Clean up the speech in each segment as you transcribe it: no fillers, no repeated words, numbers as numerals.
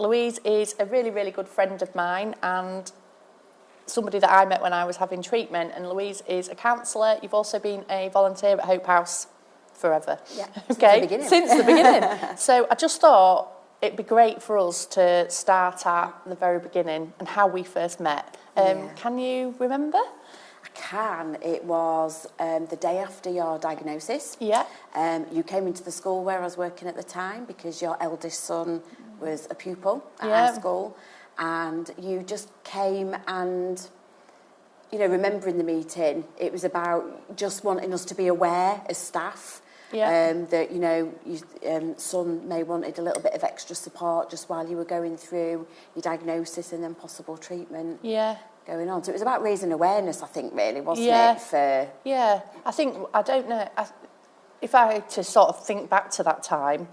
Louise is a really, really good friend of mine and somebody that I met when I was having treatment. And Louise is a counsellor. You've also been a volunteer at Hope House forever. Yeah, okay, since the beginning. So I just thought it'd be great for us to start at the very beginning and how we first met. Can you remember? I can. It was the day after your diagnosis. Yeah. You came into the school where I was working at the time because your eldest son was a pupil at our school, and you just came and, you know, remembering the meeting, it was about just wanting us to be aware as staff that, you know, your son may wanted a little bit of extra support just while you were going through your diagnosis and then possible treatment. Yeah. Going on. So it was about raising awareness, I think, really, wasn't it? I think, I don't know, if I had to sort of think back to that time,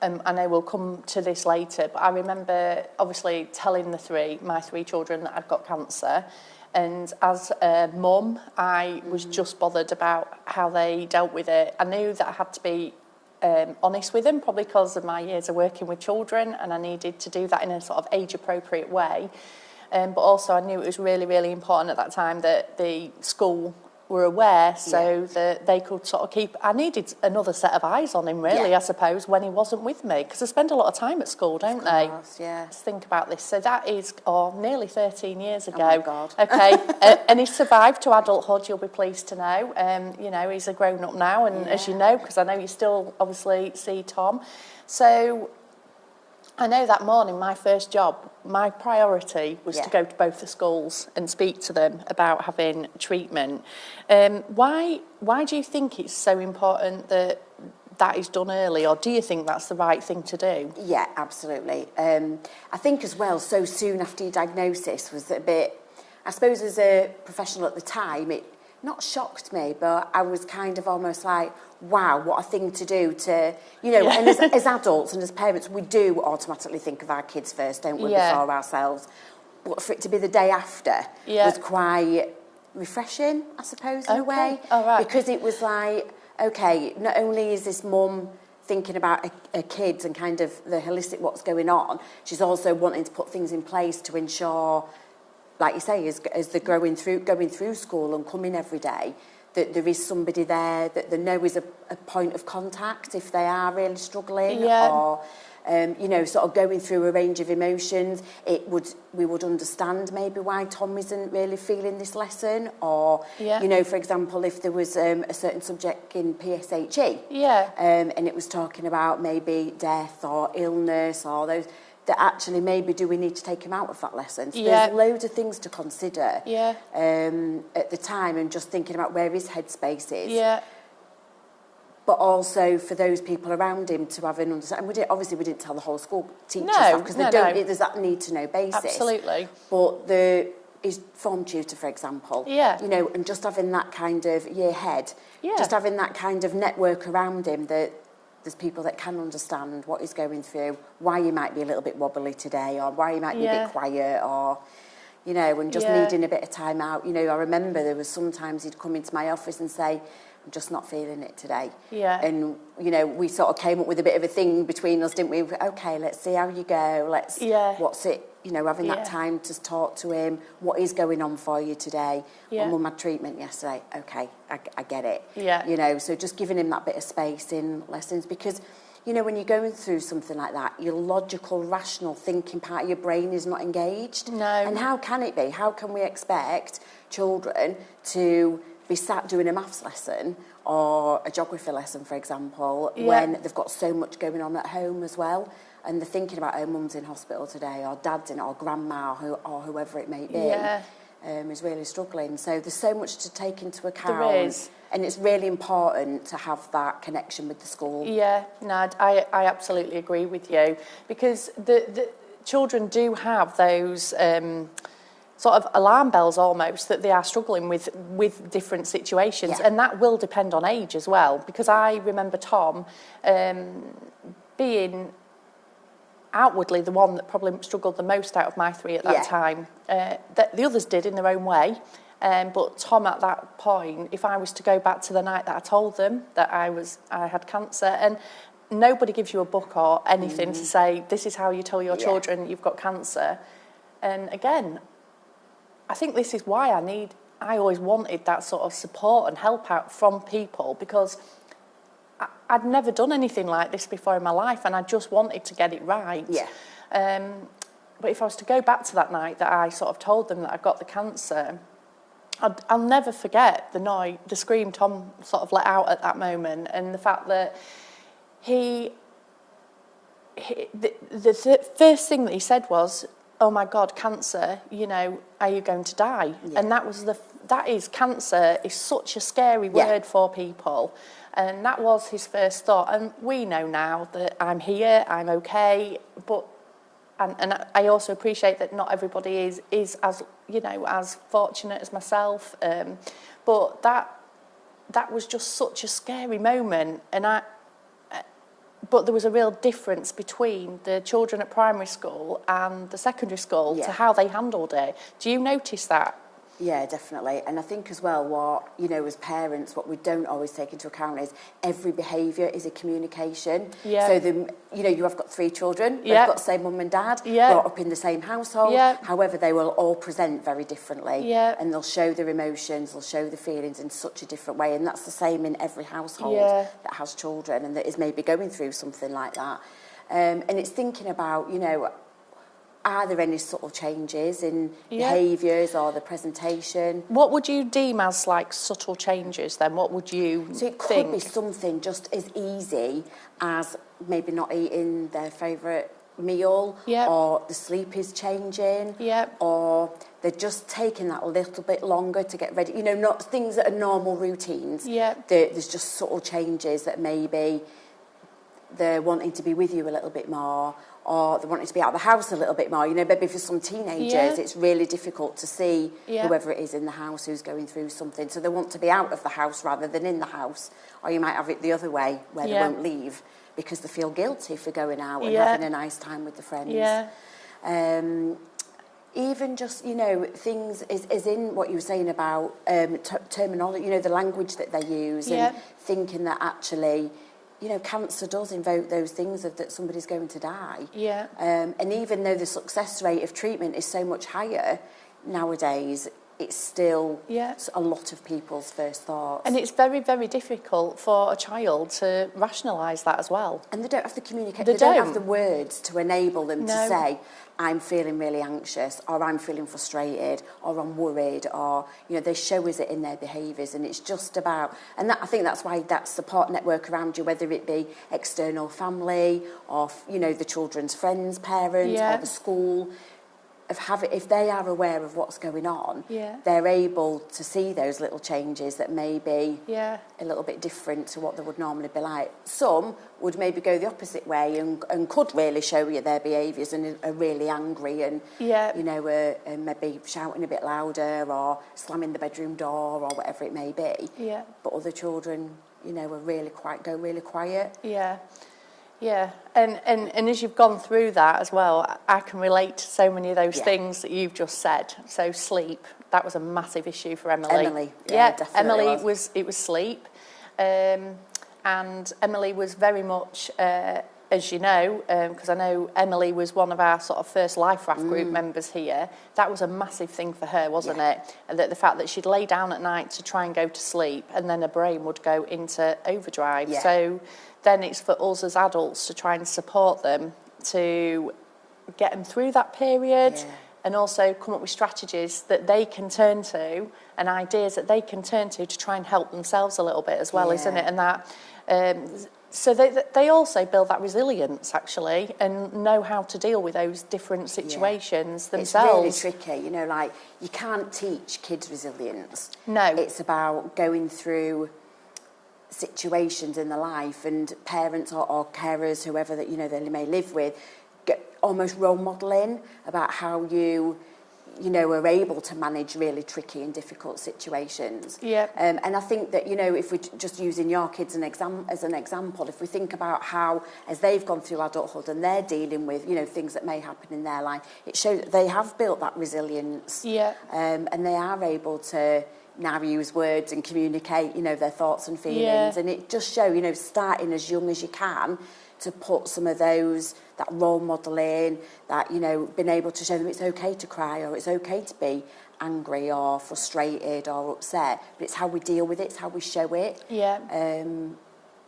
I know we'll come to this later, but I remember obviously telling my three children that I'd got cancer, and as a mum, I was just bothered about how they dealt with it. I knew that I had to be honest with them, probably because of my years of working with children, and I needed to do that in a sort of age-appropriate way. But also I knew it was really, really important at that time that the school were aware so that they could sort of keep... I needed another set of eyes on him, really, I suppose, when he wasn't with me, because they spend a lot of time at school, don't they? Of course, yeah. Let's think about this. So that is nearly 13 years ago. Oh, my God. Okay, and he survived to adulthood, you'll be pleased to know. You know, he's a grown-up now, and as you know, because I know you still obviously see Tom. So... I know that morning, my first job, my priority was to go to both the schools and speak to them about having treatment. Why do you think it's so important that is done early, or do you think that's the right thing to do? Yeah, absolutely. I think as well, so soon after your diagnosis was a bit, I suppose as a professional at the time, it not shocked me, but I was kind of almost like, wow, what a thing to do to, you know, and as adults and as parents, we do automatically think of our kids first, don't we, before ourselves. But for it to be the day after was quite refreshing, I suppose, in a way. All right. Because it was like, okay, not only is this mum thinking about her kids and kind of the holistic what's going on, she's also wanting to put things in place to ensure, like you say, as they're going through school and coming every day, that there is somebody there that they know is a point of contact if they are really struggling or, you know, sort of going through a range of emotions. We would understand maybe why Tom isn't really feeling this lesson, or, you know, for example, if there was a certain subject in PSHE and it was talking about maybe death or illness or those... that actually maybe do we need to take him out of that lesson? So there's loads of things to consider at the time, and just thinking about where his headspace is. Yeah. But also for those people around him to have an understanding. We didn't tell the whole school teachers that, because there's that need-to-know basis. Absolutely. But his form tutor, for example, you know, and just having that kind of year head, just having that kind of network around him that there's people that can understand what he's going through, why he might be a little bit wobbly today, or why he might be a bit quiet, or, you know, and just needing a bit of time out. You know, I remember there was sometimes he'd come into my office and say, I'm just not feeling it today. Yeah. And, you know, we sort of came up with a bit of a thing between us, didn't we? Okay, let's see how you go. What's it, you know, having that time to talk to him. What is going on for you today? Yeah. Mum had treatment yesterday. Okay, I get it. Yeah. You know, so just giving him that bit of space in lessons, because, you know, when you're going through something like that, your logical, rational thinking part of your brain is not engaged. No. And how can it be? How can we expect children to be sat doing a maths lesson or a geography lesson, for example, when they've got so much going on at home as well, and they're thinking about, oh, mum's in hospital today, or dad's in, or grandma, or whoever it may be, is really struggling. So there's so much to take into account. There is. And it's really important to have that connection with the school. Yeah, no, I absolutely agree with you, because the children do have those... sort of alarm bells almost, that they are struggling with different situations, and that will depend on age as well, because I remember Tom being outwardly the one that probably struggled the most out of my three at that time. The others did in their own way, but Tom at that point, if I was to go back to the night that I told them that I had cancer, and nobody gives you a book or anything to say, this is how you tell your children you've got cancer. And again, I think this is why I always wanted that sort of support and help out from people, because I'd never done anything like this before in my life, and I just wanted to get it right. But if I was to go back to that night that I sort of told them that I got the cancer, I'll never forget the scream Tom sort of let out at that moment, and the fact that the first thing that he said was, "Oh my God, cancer! You know, are you going to die?" And cancer is such a scary word for people, and that was his first thought. And we know now that I'm here, I'm okay, but. And I also appreciate that not everybody is as, you know, as fortunate as myself. But that was just such a scary moment. But there was a real difference between the children at primary school and the secondary school to how they handled it. Do you notice that? Yeah, definitely. And I think as well, what, you know, as parents, what we don't always take into account is every behaviour is a communication. So, you have got 3 children, they've got the same mum and dad, brought up in the same household. However, they will all present very differently. And they'll show their emotions, they'll show their feelings in such a different way. And that's the same in every household that has children and that is maybe going through something like that. And it's thinking about, you know, are there any subtle changes in behaviours or the presentation? What would you deem as like subtle changes then? What would you think? So it could be something just as easy as maybe not eating their favourite meal, or the sleep is changing, or they're just taking that a little bit longer to get ready. You know, not things that are normal routines. There's just subtle changes that maybe they're wanting to be with you a little bit more, or they wanting to be out of the house a little bit more. You know, maybe for some teenagers, it's really difficult to see whoever it is in the house who's going through something. So they want to be out of the house rather than in the house. Or you might have it the other way, where they won't leave because they feel guilty for going out and having a nice time with the friends. Even just, you know, things is in what you were saying about terminology, you know, the language that they use, and thinking that actually, you know, cancer does invoke those things of that somebody's going to die. And even though the success rate of treatment is so much higher nowadays, it's still a lot of people's first thoughts. And it's very, very difficult for a child to rationalise that as well. And they don't have the communication. They don't have the words to enable them to say, I'm feeling really anxious, or I'm feeling frustrated, or I'm worried, or, you know, they show us it in their behaviours. And it's just about, and I think that's why that support network around you, whether it be external family, or, you know, the children's friends, parents, or the school, if they are aware of what's going on, they're able to see those little changes that may be a little bit different to what they would normally be like. Some would maybe go the opposite way and could really show you their behaviours and are really angry and, you know, maybe shouting a bit louder or slamming the bedroom door or whatever it may be. But other children, you know, go really quiet. Yeah, and as you've gone through that as well, I can relate to so many of those things that you've just said. So sleep, that was a massive issue for Emily. Definitely Emily was sleep, and Emily was very much, as you know, because I know Emily was one of our sort of first Life Raft group members here. That was a massive thing for her, wasn't it? And that the fact that she'd lay down at night to try and go to sleep, and then her brain would go into overdrive. So then it's for us as adults to try and support them to get them through that period, and also come up with strategies that they can turn to and ideas that they can turn to try and help themselves a little bit as well, isn't it? And that so they also build that resilience, actually, and know how to deal with those different situations themselves. It's really tricky, you know, like, you can't teach kids resilience. No. It's about going through situations in their life, and parents or carers, whoever that, you know, they may live with, get almost role modelling about how you know, are able to manage really tricky and difficult situations. And I think that, you know, if we're just using your kids as an example, if we think about how, as they've gone through adulthood and they're dealing with, you know, things that may happen in their life, it shows that they have built that resilience. And they are able to now use words and communicate, you know, their thoughts and feelings. And it just shows, you know, starting as young as you can, to put some of that role modelling, that, you know, being able to show them it's okay to cry or it's okay to be angry or frustrated or upset, but it's how we deal with it, it's how we show it. Yeah. And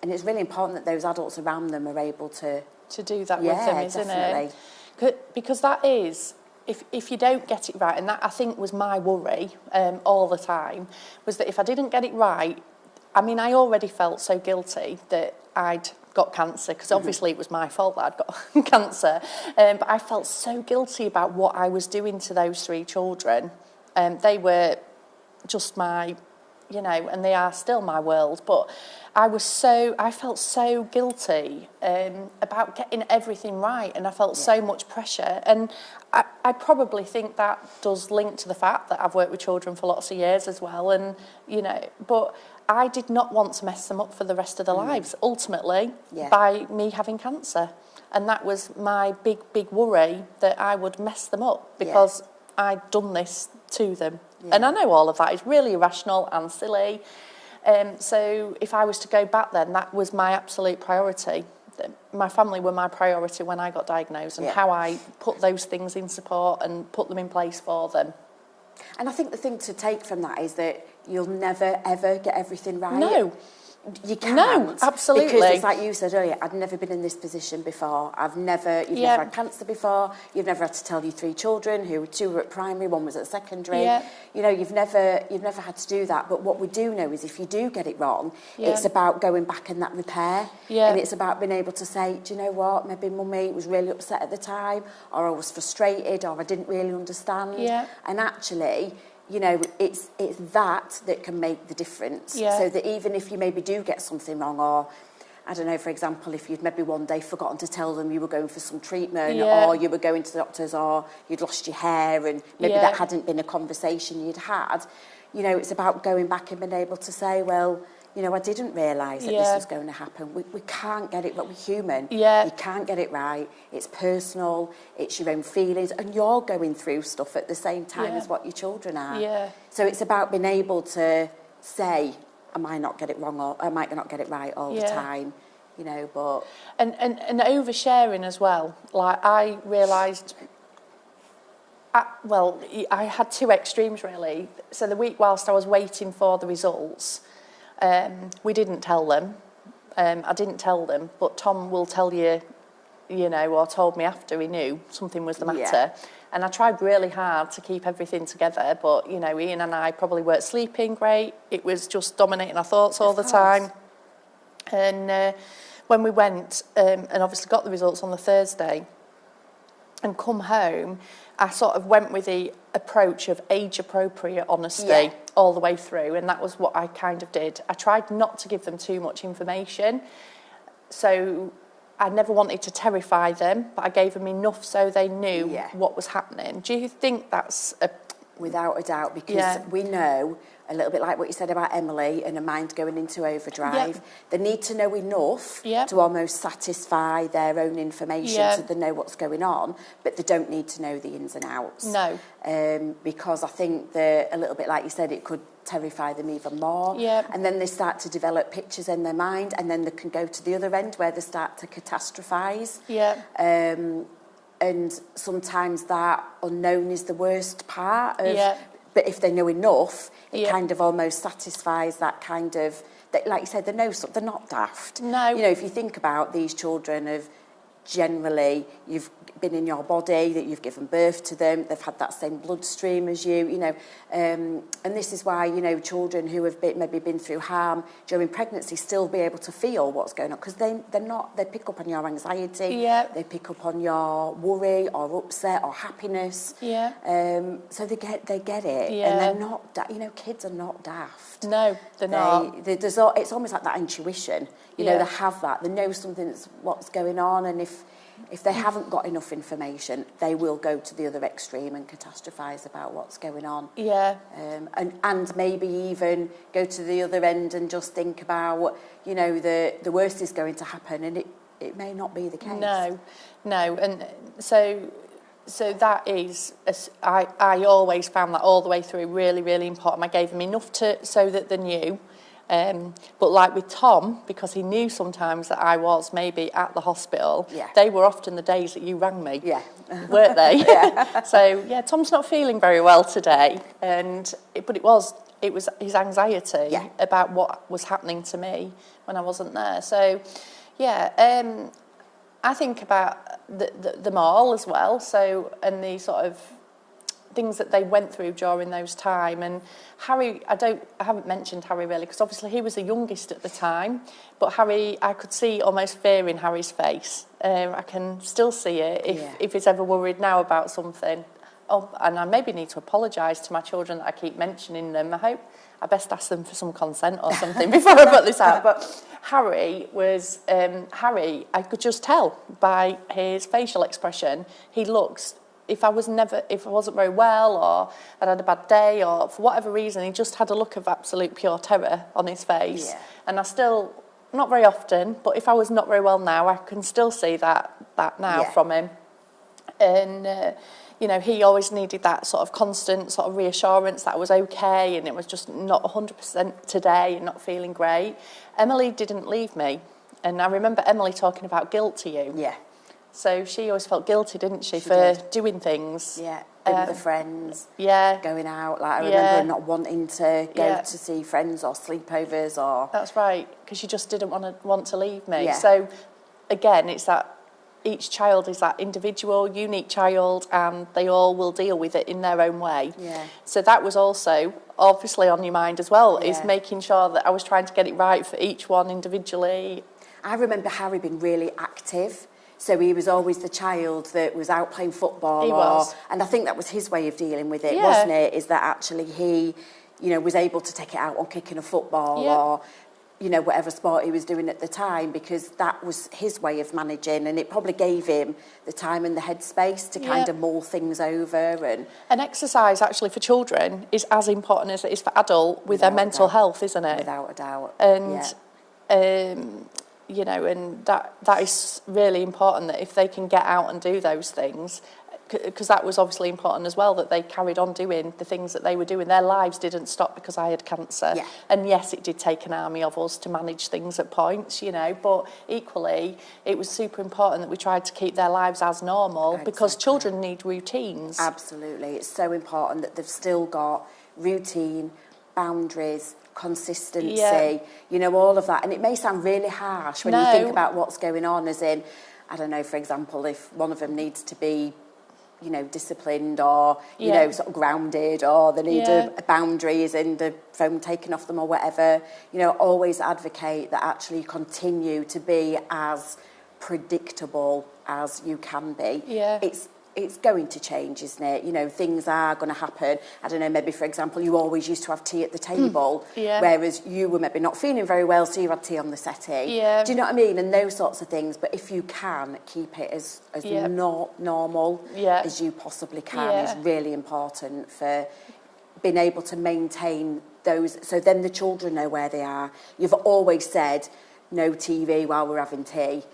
it's really important that those adults around them are able to do that with them, isn't definitely. It? Because that is, if you don't get it right, and that I think was my worry all the time, was that if I didn't get it right, I mean, I already felt so guilty that I'd got cancer, because obviously it was my fault that I'd got cancer, but I felt so guilty about what I was doing to those 3 children. They were just my, you know, and they are still my world, but I felt so guilty about getting everything right, and I felt so much pressure, and I probably think that does link to the fact that I've worked with children for lots of years as well, and, you know, but I did not want to mess them up for the rest of their lives, ultimately, by me having cancer, and that was my big worry, that I would mess them up, because I'd done this to them. And I know all of that is really irrational and silly. So if I was to go back then, that was my absolute priority. My family were my priority when I got diagnosed, and how I put those things in support and put them in place for them. And I think the thing to take from that is that you'll never, ever get everything right. No. You can't. No, absolutely. Because it's like you said earlier, I'd never been in this position before. You've never had cancer before. You've never had to tell your 3 children, 2 were at primary, 1 was at secondary. Yeah. You know, you've never had to do that. But what we do know is if you do get it wrong, it's about going back in that repair. Yeah. And it's about being able to say, do you know what, maybe Mummy was really upset at the time, or I was frustrated, or I didn't really understand. Yeah. And actually, you know, it's that can make the difference. Yeah. So that even if you maybe do get something wrong, or, I don't know, for example, if you'd maybe one day forgotten to tell them you were going for some treatment, or you were going to the doctors, or you'd lost your hair, and maybe that hadn't been a conversation you'd had, you know, it's about going back and being able to say, well, you know, I didn't realise that this was going to happen. We can't get it, but we're human. Yeah. You can't get it right. It's personal. It's your own feelings. And you're going through stuff at the same time as what your children are. Yeah. So it's about being able to say, I might not get it wrong, or I might not get it right all the time, you know, but... And oversharing as well. Like, I realised... I had 2 extremes, really. So the week whilst I was waiting for the results... we didn't tell them. I didn't tell them, but Tom will tell you, you know, or told me after he knew something was the matter. Yeah. And I tried really hard to keep everything together, but, you know, Ian and I probably weren't sleeping great. It was just dominating our thoughts all the time. And when we went and obviously got the results on the Thursday and come home, I sort of went with the approach of age-appropriate honesty all the way through, and that was what I kind of did. I tried not to give them too much information, so I never wanted to terrify them, but I gave them enough so they knew what was happening. Do you think that's a... Without a doubt, because we know, a little bit like what you said about Emily and her mind going into overdrive, they need to know enough to almost satisfy their own information so they know what's going on, but they don't need to know the ins and outs. No. Because I think that, a little bit like you said, it could terrify them even more. Yeah. And then they start to develop pictures in their mind, and then they can go to the other end where they start to catastrophise. Yeah. And sometimes that unknown is the worst part of... But if they know enough, it kind of almost satisfies that kind of... Like you said, they know something. They're not daft. No. You know, if you think about these children of... Generally, you've been in your body, that you've given birth to them, they've had that same bloodstream as you know. And this is why, you know, children who have maybe been through harm during pregnancy still be able to feel what's going on, because they pick up on your anxiety, they pick up on your worry or upset or happiness. Yeah. So they get it, and they're not, you know, kids are not daft. No, they're not. It's almost like that intuition. You know, they have that. They know something's what's going on, and if they haven't got enough information, they will go to the other extreme and catastrophise about what's going on. Yeah. And maybe even go to the other end and just think about, you know, the worst is going to happen, and it may not be the case. No. And so that is, I always found that all the way through really, really important. I gave them enough so that they knew. But like with Tom, because he knew sometimes that I was maybe at the hospital, Yeah. they were often the days that you rang me, Yeah. weren't they? Yeah. So yeah, Tom's not feeling very well today, but it was his anxiety Yeah. about what was happening to me when I wasn't there. So yeah, I think about them all as well. So, and the sort of things that they went through during those time. And Harry, I haven't mentioned Harry really, because obviously he was the youngest at the time, but Harry, I could see almost fear in Harry's face. I can still see it if he's ever worried now about something. Oh, and I maybe need to apologise to my children that I keep mentioning them. I best ask them for some consent or something before I put this out. But Harry, I could just tell by his facial expression, he looks, if I wasn't very well or I'd had a bad day or for whatever reason, he just had a look of absolute pure terror on his face. Yeah. And I still, not very often, but if I was not very well now, I can still see that now from him. And, you know, he always needed that sort of constant sort of reassurance that I was okay and it was just not 100% today and not feeling great. Emily didn't leave me. And I remember Emily talking about guilt to you. Yeah. So she always felt guilty, didn't she for did. Doing things. Yeah, with the friends. Yeah. Going out. Like I remember not wanting to go to see friends or sleepovers or... That's right, because she just didn't want to leave me. Yeah. So, again, it's that each child is that individual, unique child, and they all will deal with it in their own way. Yeah. So that was also obviously on your mind as well, is making sure that I was trying to get it right for each one individually. I remember Harry being really active. So he was always the child that was out playing football. He was. And I think that was his way of dealing with it, wasn't it? Is that actually he, you know, was able to take it out on kicking a football or, you know, whatever sport he was doing at the time, because that was his way of managing, and it probably gave him the time and the headspace to kind of mull things over. And exercise, actually, for children is as important as it is for adult with their mental health, isn't it? Without a doubt. And, you know, and that is really important, that if they can get out and do those things, because that was obviously important as well, that they carried on doing the things that they were doing. Their lives didn't stop because I had cancer. Yeah. And yes, it did take an army of us to manage things at points, you know, but equally, it was super important that we tried to keep their lives as normal, because children need routines. Absolutely. It's so important that they've still got routine, boundaries, consistency, you know, all of that. And it may sound really harsh when you think about what's going on, as in, I don't know, for example, if one of them needs to be, you know, disciplined or, you know, sort of grounded, or they need a boundaries and the phone taken off them or whatever, you know, always advocate that actually continue to be as predictable as you can be. Yeah. It's going to change, isn't it? You know, things are going to happen. I don't know, maybe, for example, you always used to have tea at the table, whereas you were maybe not feeling very well, so you had tea on the settee. Yeah. Do you know what I mean? And those sorts of things. But if you can, keep it as not normal as you possibly can is really important for being able to maintain those. So then the children know where they are. You've always said, no TV while we're having tea.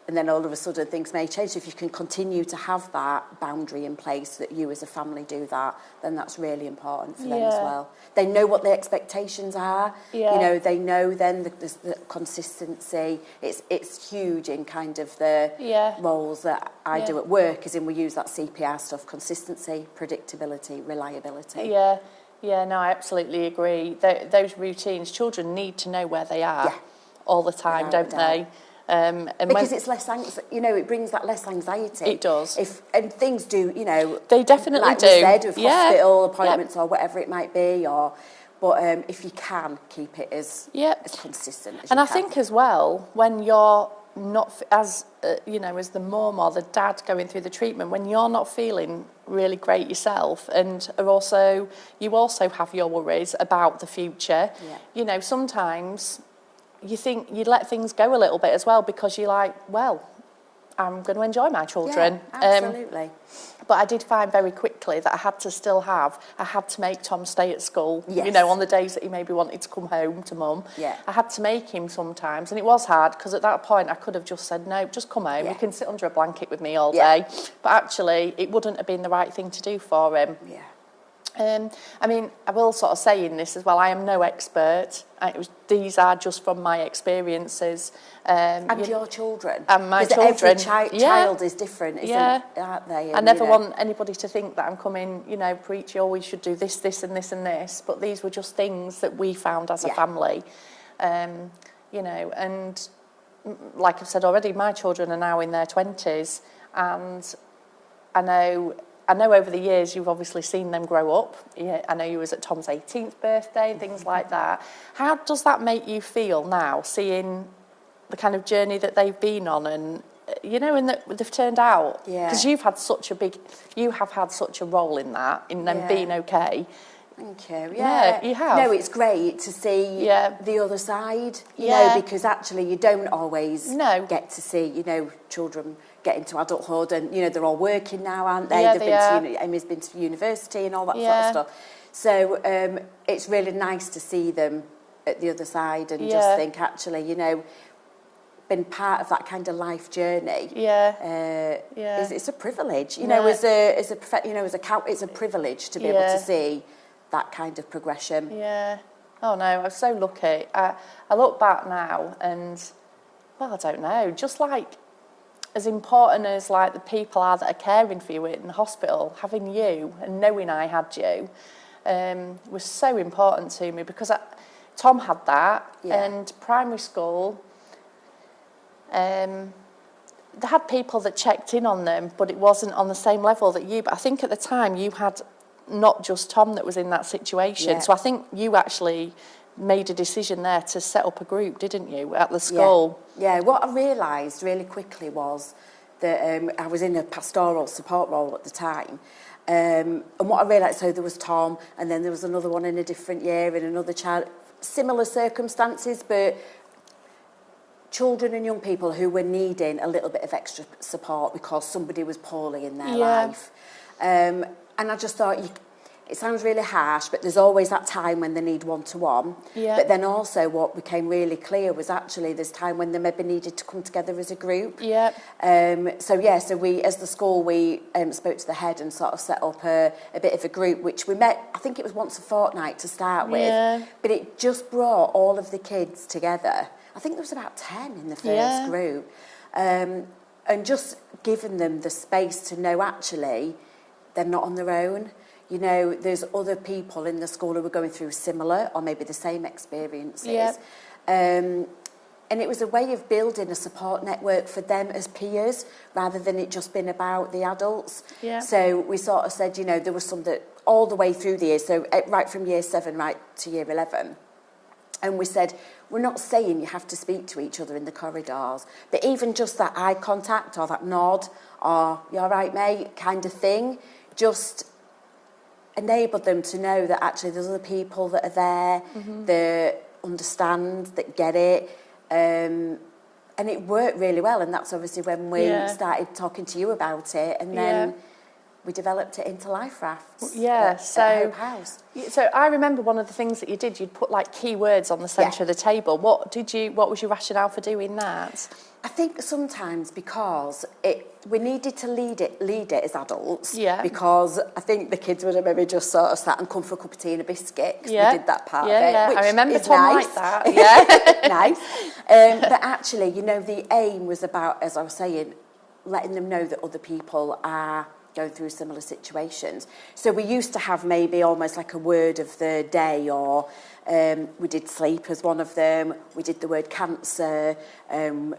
And then all of a sudden things may change. So if you can continue to have that boundary in place, that you as a family do that, then that's really important for them as well. They know what their expectations are. Yeah. You know, they know then the consistency. It's huge in kind of the roles that I do at work, as in we use that CPR stuff: consistency, predictability, reliability. Yeah. Yeah, no, I absolutely agree. Those routines, children need to know where they are all the time, don't they? And because it's less you know, it brings that less anxiety. It does. And things do, you know, they definitely like do. We said, with hospital appointments or whatever it might be, but if you can keep it as consistent as you can. And I think as well, when you're not as you know, as the mum or the dad going through the treatment, when you're not feeling really great yourself, and you also have your worries about the future. You know, sometimes you think you let things go a little bit as well, because you're like, well, I'm going to enjoy my children. Yeah, absolutely. But I did find very quickly that I had to make Tom stay at school, you know, on the days that he maybe wanted to come home to mum. Yeah. I had to make him sometimes, and it was hard, because at that point I could have just said, no, just come home, you can sit under a blanket with me all day. But actually, it wouldn't have been the right thing to do for him. Yeah. I mean, I will sort of say in this as well, I am no expert. These are just from my experiences. And your children. And my children. Every child is different, aren't they? And, I never want anybody to think that I'm coming, preaching, we should do this, this and this and this. But these were just things that we found as a family. And like I've said already, my children are now in their 20s. And I know over the years you've obviously seen them grow up. Yeah, I know you was at Tom's 18th birthday and things like that. How does that make you feel now, seeing the kind of journey that they've been on and, and that they've turned out? Because you have had such a role in that, in them being okay. Thank you. Yeah, you have. No, it's great to see the other side, you know, because actually you don't always get to see, children get into adulthood and, they're all working now, aren't they? Emmy's been to university and all that sort of stuff. So it's really nice to see them at the other side and just think, actually, been part of that kind of life journey. It's a privilege, as a privilege to be able to see that kind of progression. Oh no, I'm so lucky. I look back now and, well, I don't know, just like as important as like the people are that are caring for you in the hospital, having you and knowing I had you was so important to me, because Tom had that, and primary school, they had people that checked in on them, but it wasn't on the same level that you. But I think at the time you had not just Tom that was in that situation. So I think you actually made a decision there to set up a group, didn't you, at the school? Yeah, what I realised really quickly was that I was in a pastoral support role at the time. And what I realised, so there was Tom, and then there was another one in a different year, and another child, similar circumstances, but children and young people who were needing a little bit of extra support because somebody was poorly in their life. And I just thought, it sounds really harsh, but there's always that time when they need one-to-one. But then also what became really clear was actually there's time when they maybe needed to come together as a group. So we, as the school, we spoke to the head and sort of set up a bit of a group, which we met, I think it was once a fortnight to start with. But it just brought all of the kids together. I think there was about 10 in the first group. And just giving them the space to know, actually, they're not on their own. There's other people in the school who are going through similar or maybe the same experiences. And it was a way of building a support network for them as peers rather than it just being about the adults. So we sort of said, there was some that all the way through the years, so right from year 7 right to year 11. And we said, we're not saying you have to speak to each other in the corridors, but even just that eye contact or that nod or, you all right, mate, kind of thing, just enabled them to know that actually there's other people that are there, that understand, that get it. And it worked really well. And that's obviously when we started talking to you about it. And then we developed it into life rafts at Hope House. So I remember one of the things that you did, you'd put like keywords on the centre of the table. What was your rationale for doing that? I think sometimes because we needed to lead it as adults, because I think the kids would have maybe just sort of sat and come for a cup of tea and a biscuit, because we did that part of it, which I remember is Tom nice. Like that. Nice. But actually, the aim was about, as I was saying, letting them know that other people are going through similar situations. So we used to have maybe almost like a word of the day, or we did sleep as one of them, we did the word cancer,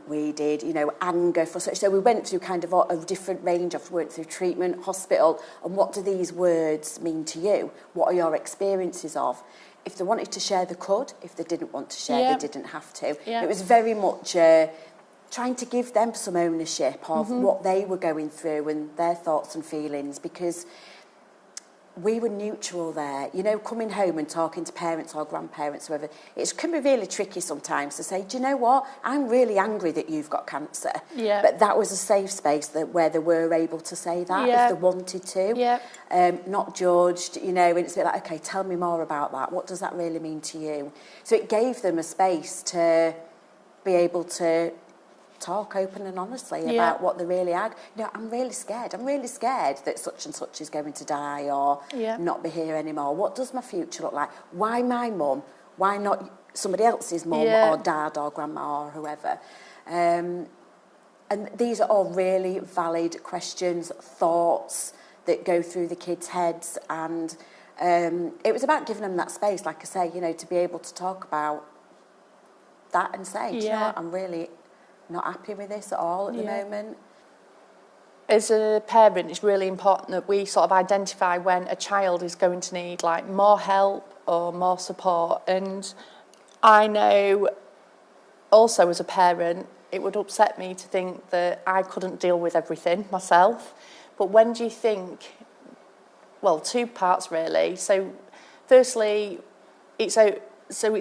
we did, anger, frustration. So we went through kind of a different range of, went through treatment, hospital, and what do these words mean to you? What are your experiences of? If they wanted to share, they could. If they didn't want to share, they didn't have to. It was very much trying to give them some ownership of what they were going through and their thoughts and feelings, because we were neutral there. Coming home and talking to parents or grandparents, whoever, it can be really tricky sometimes to say, do you know what? I'm really angry that you've got cancer. But that was a safe space where they were able to say that if they wanted to. Not judged, and it's a bit like, okay, tell me more about that. What does that really mean to you? So it gave them a space to be able to talk open and honestly about what they really are. You know, I'm really scared that such and such is going to die or not be here anymore. What does my future look like? Why my mum? Why not somebody else's mum or dad or grandma or whoever? And these are all really valid questions, thoughts that go through the kids' heads. And it was about giving them that space, like I say, you know, to be able to talk about that and say, do you know what, I'm really not happy with this at all at the moment. As a parent, it's really important that we sort of identify when a child is going to need like more help or more support. And I know also as a parent, it would upset me to think that I couldn't deal with everything myself. But when do you think, well, two parts really. So firstly, it's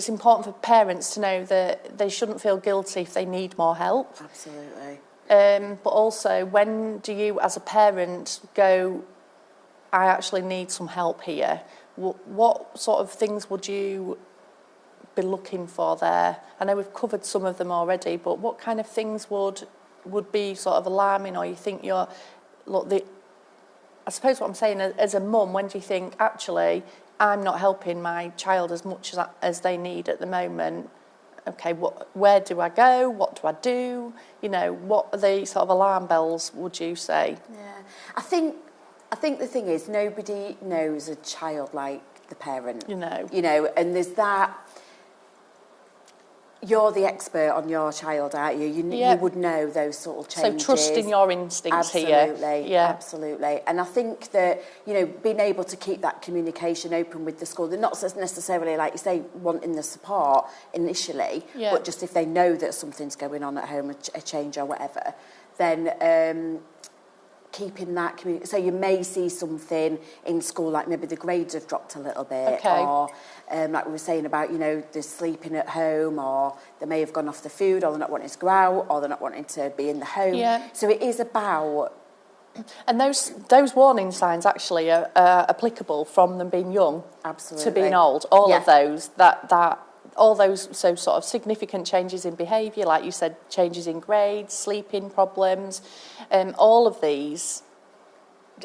important for parents to know that they shouldn't feel guilty if they need more help. Absolutely. But also, when do you as a parent go, I actually need some help here? What sort of things would you be looking for there? I know we've covered some of them already, but what kind of things would be sort of alarming, or you think I suppose what I'm saying, as a mum, when do you think, actually, I'm not helping my child as much as they need at the moment? Okay, where do I go? What do I do? You know, what are the sort of alarm bells, would you say? Yeah, I think the thing is, nobody knows a child like the parent. You know, and there's that. You're the expert on your child, aren't you? You would know those sort of changes. So trust in your instincts here. Absolutely. And I think that, you know, being able to keep that communication open with the school, they're not necessarily, like you say, wanting the support initially, but just if they know that something's going on at home, a change or whatever, then keeping that community. So you may see something in school, like maybe the grades have dropped a little bit, or like we were saying about, you know, they're sleeping at home, or they may have gone off the food, or they're not wanting to go out, or they're not wanting to be in the home. So it is about... And those warning signs actually are applicable from them being young to being old. All of those, all those sort of significant changes in behaviour, like you said, changes in grades, sleeping problems, all of these,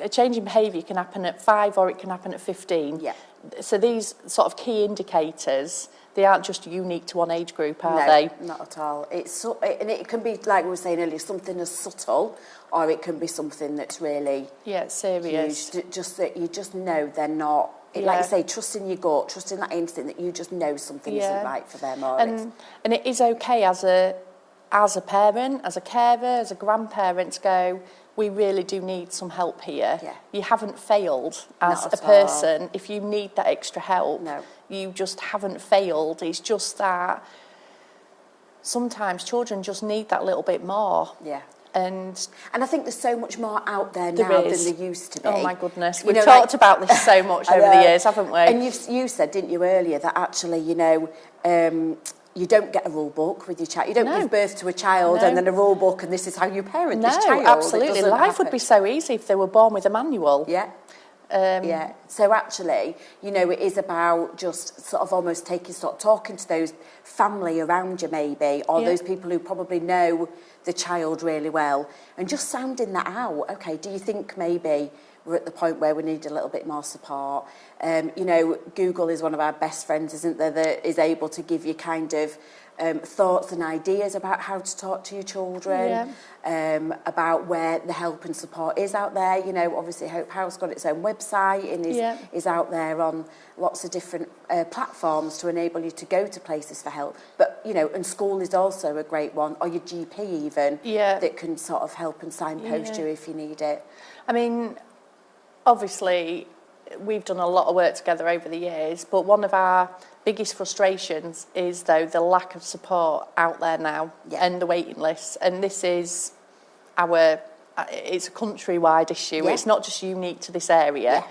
a change in behaviour can happen at 5 or it can happen at 15. So these sort of key indicators, they aren't just unique to one age group, are they? No, not at all. And it can be, like we were saying earlier, something as subtle, or it can be something that's really serious. Huge. Just that you just know they're not. Like you say, trusting your gut, trusting that instinct that you just know something isn't right for them. And it is okay as a parent, as a carer, as a grandparent to go, we really do need some help here. You haven't failed as a person. If you need that extra help, you just haven't failed. It's just that sometimes children just need that little bit more. And I think there's so much more out there now than there used to be. Oh my goodness, we've talked about this so much over the years, haven't we? And you said, didn't you, earlier, that actually, you know, you don't get a rule book with your child. You don't give birth to a child and then a rule book and this is how you parent this child. No, absolutely. Life would be so easy if they were born with a manual. So actually, you know, it is about just sort of almost talking to those family around you maybe, or those people who probably know the child really well, and just sounding that out. Okay, do you think maybe we're at the point where we need a little bit more support? You know, Google is one of our best friends, isn't there, that is able to give you kind of thoughts and ideas about how to talk to your children, about where the help and support is out there. You know, obviously Hope House got its own website and is out there on lots of different platforms to enable you to go to places for help. But, you know, and school is also a great one, or your GP even, that can sort of help and signpost you if you need it. I mean, obviously, we've done a lot of work together over the years, but one of our biggest frustrations is, though, the lack of support out there now and the waiting lists. And this is it's a countrywide issue. It's not just unique to this area.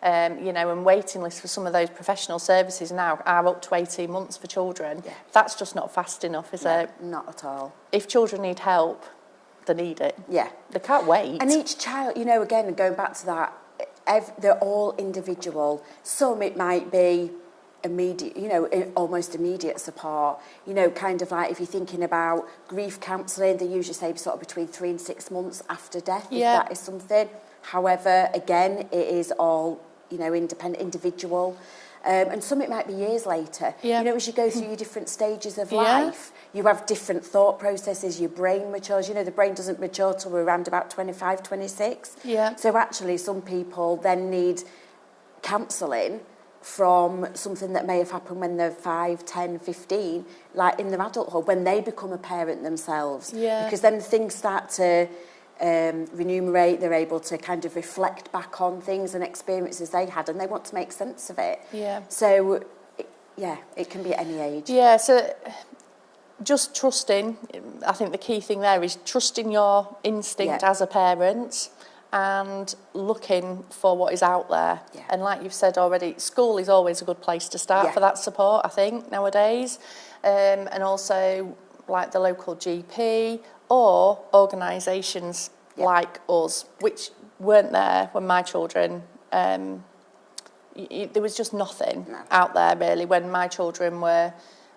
You know, and waiting lists for some of those professional services now are up to 18 months for children. That's just not fast enough, is it? Not at all. If children need help, they need it. They can't wait. And each child, you know, again, going back to that, they're all individual. Some it might be immediate, almost immediate support. Kind of like if you're thinking about grief counselling, they usually say sort of between 3 and 6 months after death, if that is something. However, again, it is all, independent, individual. And some it might be years later. Yeah. As you go through your different stages of life, you have different thought processes, your brain matures. The brain doesn't mature till we're around about 25, 26. Yeah. So actually some people then need counselling from something that may have happened when they're 5, 10, 15, like in their adulthood, when they become a parent themselves. Yeah. Because then things start to remunerate, they're able to kind of reflect back on things and experiences they had, and they want to make sense of it. Yeah. So, it can be at any age. Yeah, so just trusting, I think the key thing there is trusting your instinct as a parent, and looking for what is out there. Yeah. And like you've said already, school is always a good place to start for that support, I think, nowadays. And also like the local GP or organisations like us, which weren't there when my children... there was just nothing out there, really, when my children were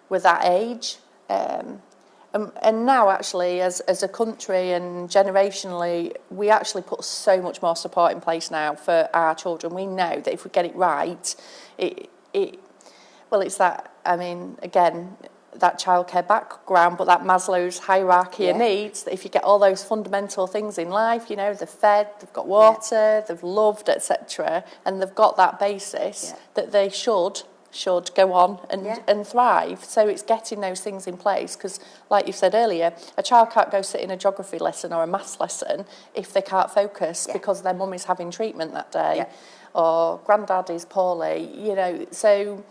that age. And now, actually, as a country and generationally, we actually put so much more support in place now for our children. We know that if we get it right, it's that, again, that childcare background, but that Maslow's hierarchy of needs, that if you get all those fundamental things in life, they're fed, they've got water, they've loved, etc., and they've got that basis, that they should go on and thrive. So it's getting those things in place, because like you said earlier, a child can't go sit in a geography lesson or a maths lesson if they can't focus because their mum is having treatment that day or granddad is poorly, so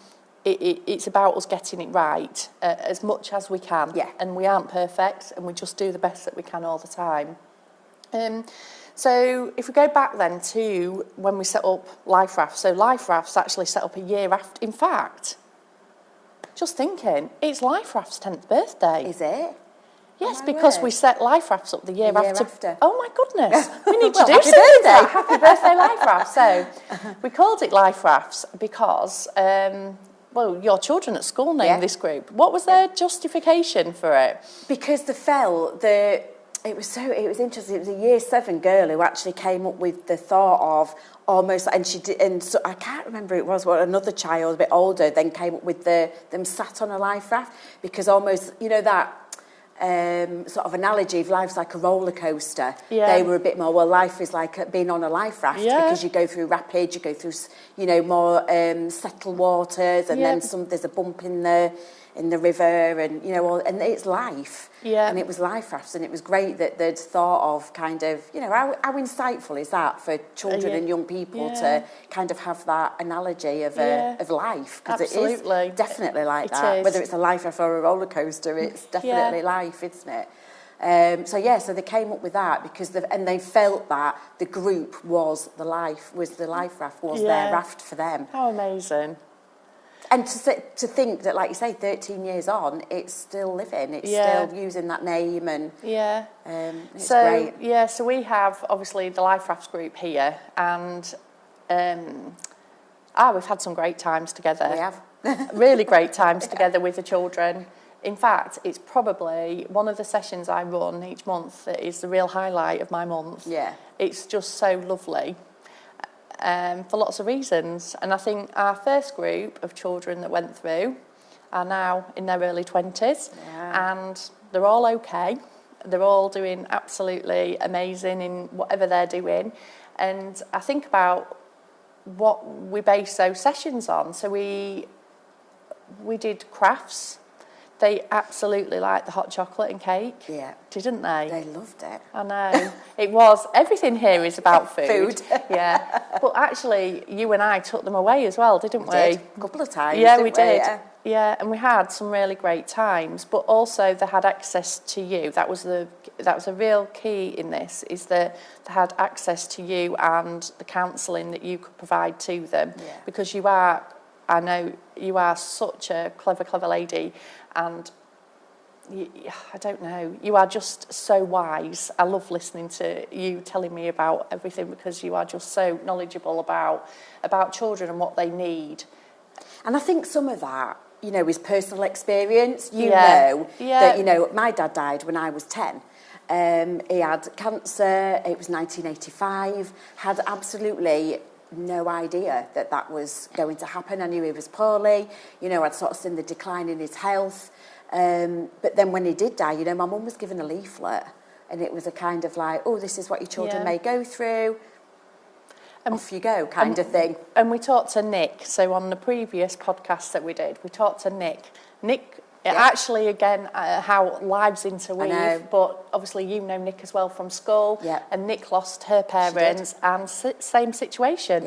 it's about us getting it right as much as we can. And we aren't perfect, and we just do the best that we can all the time. So if we go back then to when we set up Life Rafts, so Life Rafts actually set up a year after. In fact, just thinking, it's Life Rafts' 10th birthday. Is it? Yes, because we set Life Rafts up the year after. Oh my goodness, we need to do happy something. Birthday. Happy birthday, Life Rafts. So we called it Life Rafts because, your children at school named this group. What was their justification for it? Because they felt that it was interesting. It was a year 7 girl who actually came up with the thought of almost, and she did, and so I can't remember it was another child a bit older then came up with them sat on a life raft, because almost that sort of analogy of life's like a roller coaster. They were a bit more, life is like being on a life raft, because you go through rapids, you go through more settled waters, and then there's a bump in the river, and and it's life. And it was Life Rafts, and it was great that they'd thought of kind of, how insightful is that for children and young people to kind of have that analogy of life, because it is definitely like that. Whether it's a life raft or a roller coaster, it's definitely life, isn't it? So they came up with that because they felt that the group was the life raft, their raft for them. How amazing. And to think that, like you say, 13 years on, it's still living. It's still using that name, and it's great. Yeah, so we have obviously the Life Rafts group here, and we've had some great times together. We have really great times together with the children. In fact, it's probably one of the sessions I run each month that is the real highlight of my month. Yeah, it's just so lovely. For lots of reasons. And I think our first group of children that went through are now in their early 20s, and they're all okay. They're all doing absolutely amazing in whatever they're doing. And I think about what we base those sessions on. So we did crafts. They absolutely liked the hot chocolate and cake, didn't they? They loved it. I know. It was. Everything here is about food. Yeah. But actually, you and I took them away as well, didn't we? Did. A couple of times, yeah, we did. Yeah, and we had some really great times. But also, they had access to you. That was a real key in this, is that they had access to you and the counselling that you could provide to them. Yeah. Because I know you are such a clever lady, and I don't know, you are just so wise. I love listening to you telling me about everything, because you are just so knowledgeable about children and what they need. And I think some of that, you know, is personal experience. You know that, you know, my dad died when I was 10. He had cancer, it was 1985, had absolutely no idea that that was going to happen. I knew he was poorly, you know, I'd sort of seen the decline in his health. But then when he did die, you know, my mum was given a leaflet and it was a kind of like, oh, this is what your children may go through. Off you go kind of thing. And we talked to Nick, so on the previous podcast that we did, we talked to Nick. Actually, again, how lives interweave, but obviously you know Nick as well from school, and Nick lost her parents, and same situation.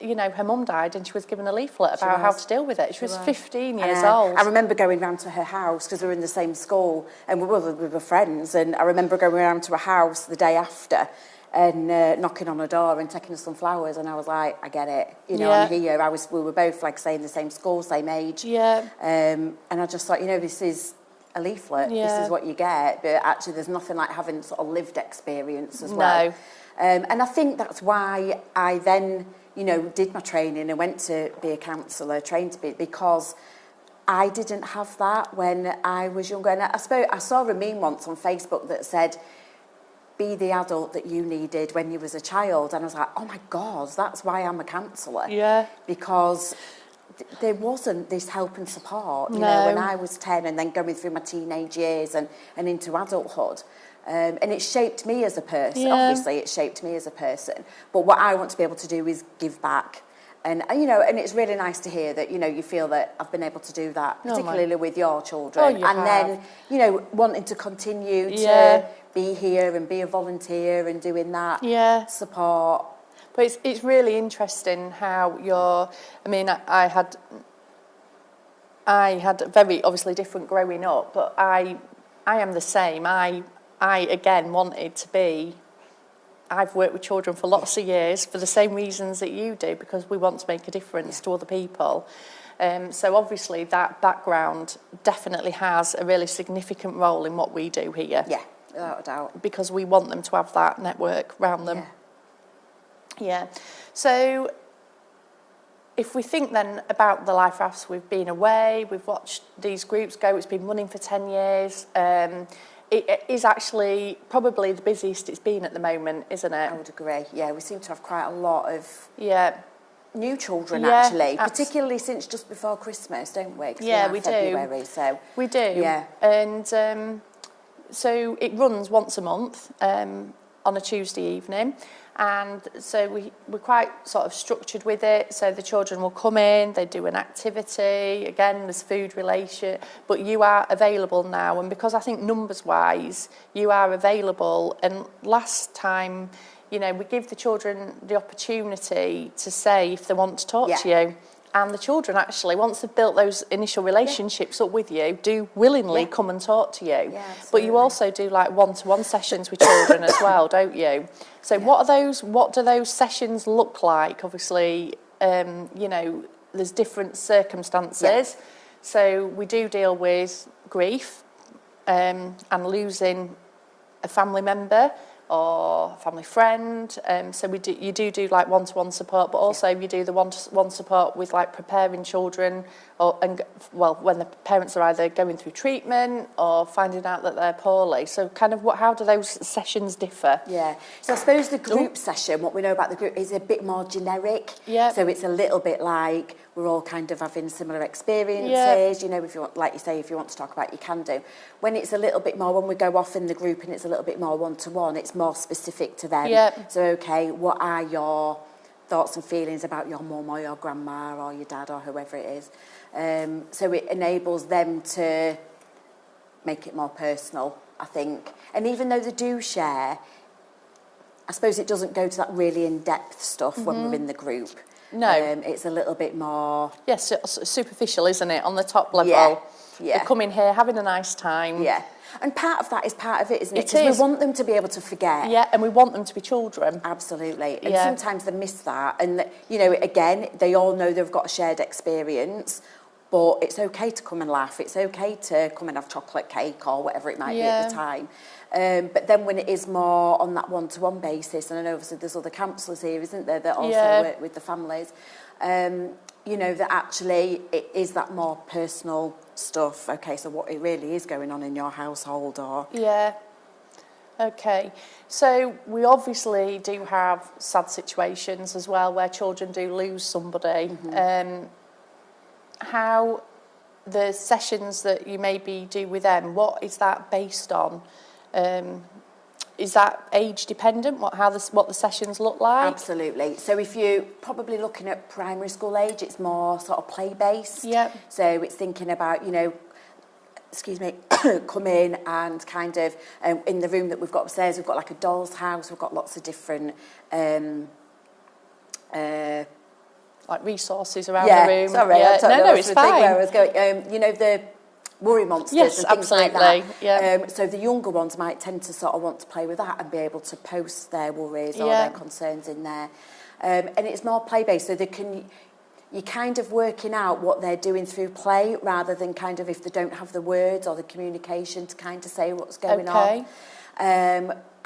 You know, her mum died and she was given a leaflet about how to deal with it. She was 15 years old. I remember going round to her house because we were in the same school and we were friends, and I remember going around to her house the day after and knocking on her door and taking her some flowers, and I was like, I get it, you know, I'm here. We were both, like, say, in the same school, same age, and I just thought, you know, this is a leaflet, this is what you get, but actually there's nothing like having sort of lived experience as well. And I think that's why I then, you know, did my training and went to be a counsellor, trained to be, because I didn't have that when I was younger. And I saw a meme once on Facebook that said, be the adult that you needed when you was a child. And I was like, oh my God, that's why I'm a counsellor. Because there wasn't this help and support, you know, when I was 10 and then going through my teenage years and into adulthood. And it shaped me as a person. Obviously, it shaped me as a person. But what I want to be able to do is give back. And, you know, and it's really nice to hear that, you know, you feel that I've been able to do that, particularly with your children. Then, you know, wanting to continue to be here and be a volunteer and doing that support. But it's really interesting how I mean, I had very obviously different growing up, but I am the same. I again wanted to be. I've worked with children for lots of years for the same reasons that you do, because we want to make a difference to other people. So obviously that background definitely has a really significant role in what we do here. Yeah, without a doubt. Because we want them to have that network around them. So if we think then about the Life Rafts, we've been away, we've watched these groups go, it's been running for 10 years. It is actually probably the busiest it's been at the moment, isn't it? I would agree. Yeah, we seem to have quite a lot of new children, actually, particularly since just before Christmas, don't we? Yeah, we February, do. So. We do. Yeah. And so it runs once a month on a Tuesday evening. And so we're quite sort of structured with it. So the children will come in, they do an activity. Again, there's food relation. But you are available now. And because I think numbers-wise, you are available. And last time, you know, we give the children the opportunity to say if they want to talk to you. And the children actually, once they've built those initial relationships up with you, do willingly come and talk to you. But you also do like one-to-one sessions with children as well, don't you? So what do those sessions look like? Obviously, you know, there's different circumstances. So we do deal with grief and losing a family member or a family friend, so you do like one-to-one support, but also you do the one-to-one support with like preparing children, when the parents are either going through treatment or finding out that they're poorly. So kind of how do those sessions differ? So I suppose the group session, what we know about the group is a bit more generic. So it's a little bit like we're all kind of having similar experiences. You know, if you want, like you say, if you want to talk about it, you can do. When it's a little bit more, when we go off in the group and it's a little bit more one-to-one, it's more specific to them. So, okay, what are your thoughts and feelings about your mum or your grandma or your dad or whoever it is? So it enables them to make it more personal, I think. And even though they do share, I suppose it doesn't go to that really in-depth stuff when we're in the group. No. It's a little bit more... Yes, superficial, isn't it, on the top level? They come in here having a nice time. And part of that is part of it, isn't it? Because we want them to be able to forget. And we want them to be children. Absolutely. And sometimes they miss that. And, you know, again, they all know they've got a shared experience, but it's okay to come and laugh. It's okay to come and have chocolate cake or whatever it might be at the time. But then when it is more on that one-to-one basis, and I know obviously there's other counsellors here, isn't there, that also work with the families, you know, that actually it is that more personal stuff. Okay, so what it really is going on in your household, or... Yeah. Okay. So we obviously do have sad situations as well where children do lose somebody. How the sessions that you maybe do with them, what is that based on? Is that age dependent, what the sessions look like? Absolutely. So if you're probably looking at primary school age, it's more sort of play-based. Yeah. So it's thinking about, you know, come in and kind of, in the room that we've got upstairs, we've got like a doll's house, we've got lots of different... like resources around the room. Sorry, yeah. no, it's fine. Where I was going. You know, the worry monsters and things absolutely. like that. Yeah. So the younger ones might tend to sort of want to play with that and be able to post their worries or their concerns in there. And it's more play-based, so you're kind of working out what they're doing through play rather than kind of if they don't have the words or the communication to kind of say what's going on.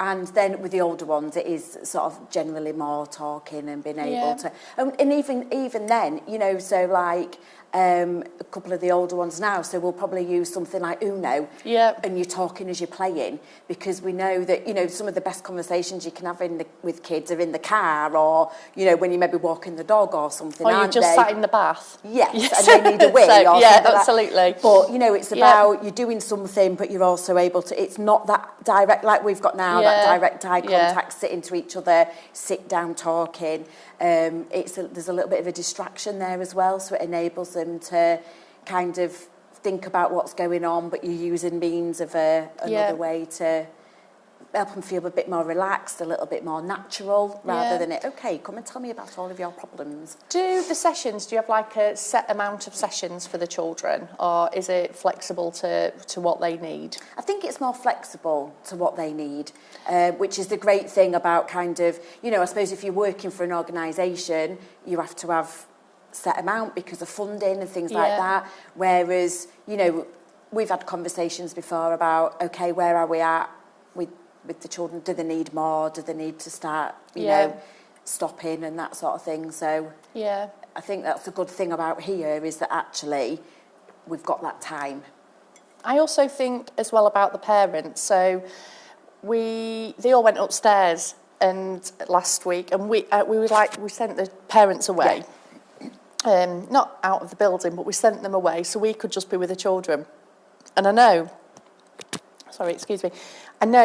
And then with the older ones, it is sort of generally more talking and being able to... And even then, you know, so like a couple of the older ones now, so we'll probably use something like Uno, and you're talking as you're playing, because we know that, you know, some of the best conversations you can have with kids are in the car, or, you know, when you maybe walking the dog or something, or you just sat in the bath. Yes, and they need a wee. So, or absolutely. Like but, you know, it's about you're doing something, but you're also able to... It's not that direct, like we've got now, that direct eye contact, sitting to each other, sit down talking. There's a little bit of a distraction there as well, so it enables them to kind of think about what's going on, but you're using means of another way to help them feel a bit more relaxed, a little bit more natural, rather than okay, come and tell me about all of your problems. Do you have like a set amount of sessions for the children, or is it flexible to what they need? I think it's more flexible to what they need, which is the great thing about kind of, you know, I suppose if you're working for an organisation, you have to have set amount because of funding and things like that, whereas, you know, we've had conversations before about, okay, where are we at with the children? Do they need more? Do they need to start, you know, stopping and that sort of thing? So I think that's the good thing about here, is that actually we've got that time. I also think as well about the parents. So they all went upstairs and last week, and we sent the parents away. Not out of the building, but we sent them away so we could just be with the children. And I know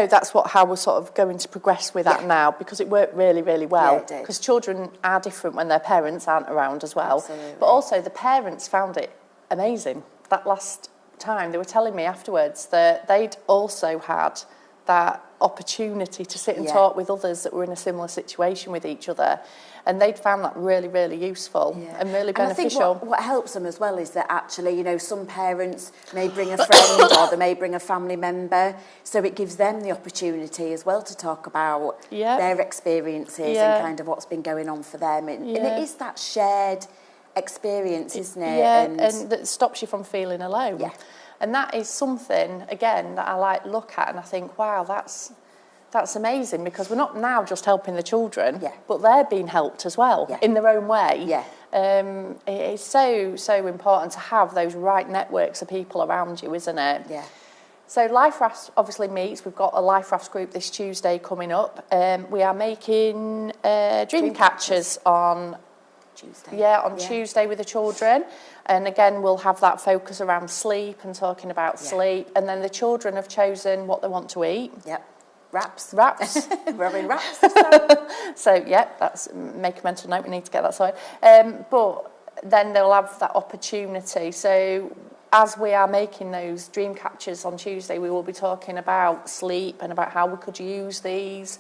that's how we're sort of going to progress with that now, because it worked really, really well. Because children are different when their parents aren't around as well. Absolutely. But also the parents found it amazing. That last time, they were telling me afterwards that they'd also had that opportunity to sit and talk with others that were in a similar situation with each other, and they'd found that really, really useful and really beneficial. And I think what helps them as well is that actually, you know, some parents may bring a friend or they may bring a family member, so it gives them the opportunity as well to talk about their experiences and kind of what's been going on for them, and it is that shared experience, isn't it? And that stops you from feeling alone. And that is something, again, that I look at and I think, wow, that's amazing, because we're not now just helping the children, but they're being helped as well in their own way. It's so important to have those right networks of people around you, isn't it? So Life Rafts obviously meets. We've got a Life Rafts group this Tuesday coming up. We are making dream catchers on Tuesday. Tuesday with the children. And again, we'll have that focus around sleep and talking about sleep. And then the children have chosen what they want to eat. Wraps. We're having wraps this time. So, that's, make a mental note, we need to get that sorted. But then they'll have that opportunity. So as we are making those dream catchers on Tuesday, we will be talking about sleep and about how we could use these.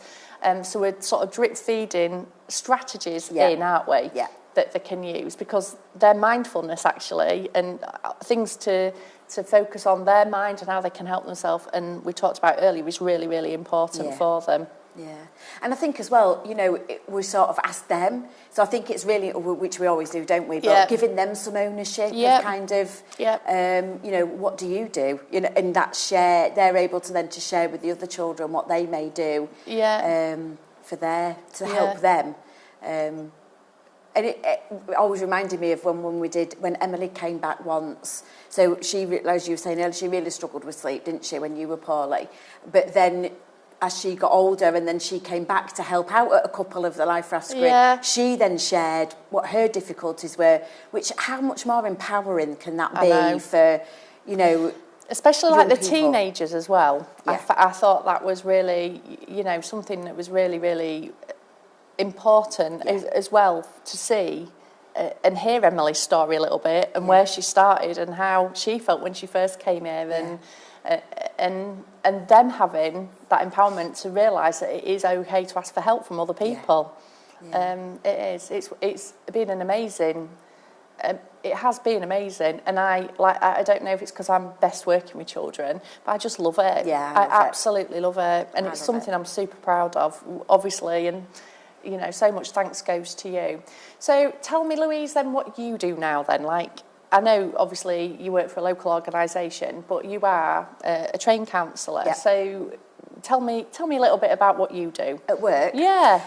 So we're sort of drip feeding strategies in, aren't we? That they can use, because their mindfulness actually, and things to focus on their mind and how they can help themselves, and we talked about earlier, was really, really important for them. And I think as well, you know, we sort of ask them, so I think it's really, which we always do, don't we, but giving them some ownership of kind of, you know, what do? You know, and that share, they're able to then to share with the other children what they may do to help them. And it always reminded me of when Emily came back once. So she, as you were saying earlier, she really struggled with sleep, didn't she, when you were poorly? But then as she got older and then she came back to help out at a couple of the Life Raft group, she then shared what her difficulties were, which how much more empowering can that be for, you know, especially like the people. Teenagers as well. Yeah. I thought that was really, you know, something that was really, really important as well to see and hear Emily's story a little bit and where she started and how she felt when she first came here and them having that empowerment to realise that it is okay to ask for help from other people. It is. It's been an amazing. It has been amazing, and I don't know if it's because I'm best working with children, but I just love it. Yeah, I absolutely love it, and it's something I'm super proud of, obviously, and you know, so much thanks goes to you. So tell me, Louise, then what you do now. Then, like, I know obviously you work for a local organisation, but you are a trained counsellor. Yeah. So tell me a little bit about what you do at work. Yeah.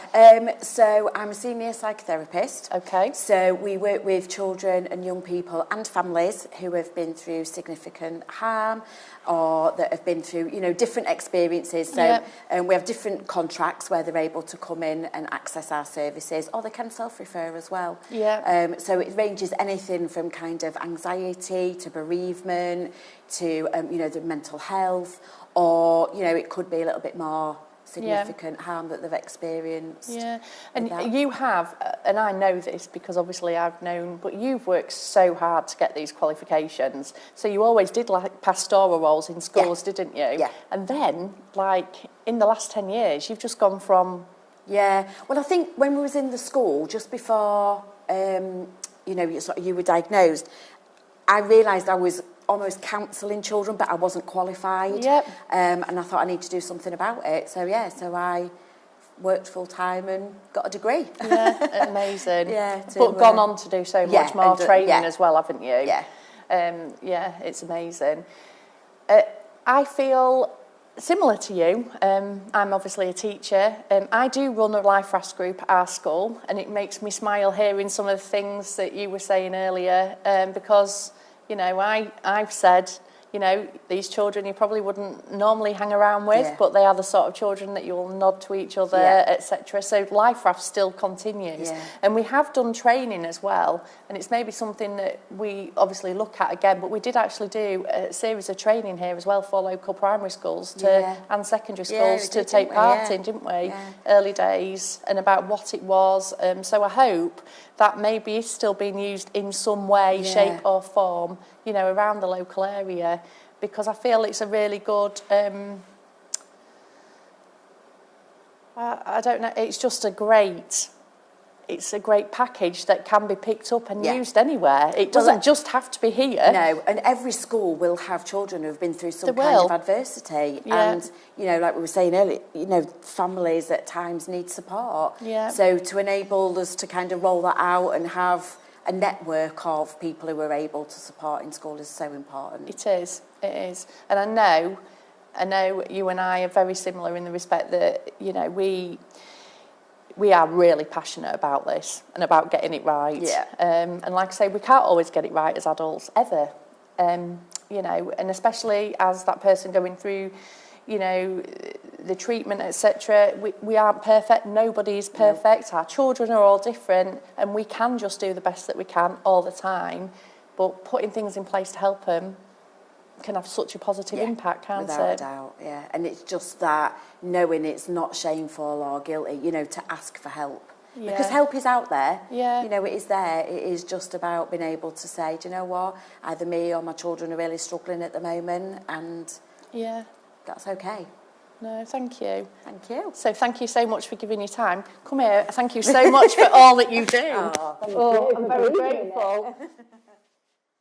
So I'm a senior psychotherapist. Okay. So we work with children and young people and families who have been through significant harm or that have been through, you know, different experiences. So we have different contracts where they're able to come in and access our services, or they can self-refer as well. Yeah. So it ranges anything from kind of anxiety to bereavement to, you know, the mental health, or, you know, it could be a little bit more significant harm that they've experienced. Yeah, and you have, and I know this because obviously I've known, but you've worked so hard to get these qualifications. So you always did like pastoral roles in schools, didn't you? Yeah. And then, like, in the last 10 years, you've just gone from... Yeah, well, I think when we was in the school, just before, you know, you were diagnosed, I realised I was almost counselling children, but I wasn't qualified. Yep. And I thought I need to do something about it. So I worked full time and got a degree. Yeah, amazing. But gone on to do so much more training as well, haven't you? Yeah. It's amazing. I feel similar to you. I'm obviously a teacher. I do run a Life Raft group at our school, and it makes me smile hearing some of the things that you were saying earlier, because... You know, I've said, you know, these children you probably wouldn't normally hang around with, but they are the sort of children that you'll nod to each other, etc. So Life Raft still continues. Yeah. And we have done training as well, and it's maybe something that we obviously look at again, but we did actually do a series of training here as well for local primary schools and secondary schools to take part in, didn't we? Yeah. Early days, and about what it was. So I hope that maybe is still being used in some way, shape or form, you know, around the local area, because I feel it's a really good, I don't know, it's just a great package that can be picked up and used anywhere. It doesn't just have to be here. No, and every school will have children who have been through some kind of adversity. Yeah. And, you know, like we were saying earlier, you know, families at times need support. Yeah. So to enable us to kind of roll that out and have a network of people who are able to support in school is so important. It is. And I know you and I are very similar in the respect that, you know, we are really passionate about this and about getting it right. Yeah. And like I say, we can't always get it right as adults, ever. You know, and especially as that person going through, you know, the treatment, etc. We aren't perfect. Nobody is perfect. No. Our children are all different, and we can just do the best that we can all the time. But putting things in place to help them can have such a positive impact, can't it? Without a doubt, yeah. And it's just that knowing it's not shameful or guilty, you know, to ask for help. Yeah. Because help is out there. Yeah. You know, it is there. It is just about being able to say, do you know what? Either me or my children are really struggling at the moment, and that's okay. No, thank you. Thank you. So thank you so much for giving your time. Come here. Thank you so much for all that you do. Oh, I'm very grateful.